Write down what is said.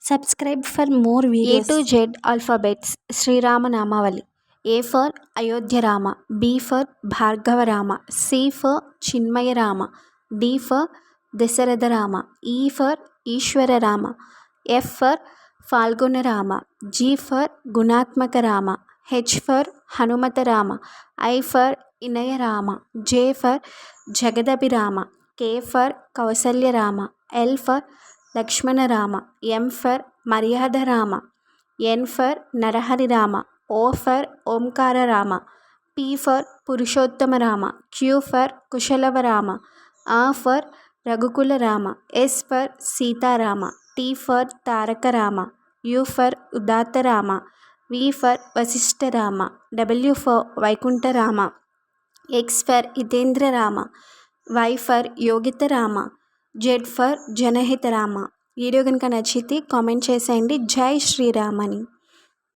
Subscribe for more videos. A to Z alphabets Sri Rama Namavali. A for Ayodhya Rama, B for Bhargava Rama, C for Chinmaya Rama, D for Dasaratha Rama, E for Ishwara Rama, F for Falguna Rama, G for Gunatmaka Rama, H for Hanumata Rama, I for Inaya Rama, J for Jagadabi Rama, K for Kausalya Rama, L for Lakshmana Rama, M for Maryada Rama, N for Narahari Rama, O for Omkara Rama, P for Purushottama Rama, Q for Kushalava Rama, R for Raghukula Rama, S for Sita Rama, T for Taraka Rama, U for Udatta Rama, V for Vasishta Rama, W for Vaikunta Rama, X for Hitendra Rama, Y for Yogita Rama, Z for Janahita Rama. Video కనుక నచ్చితే comment చేసేయండి. జై శ్రీరామ్ అని.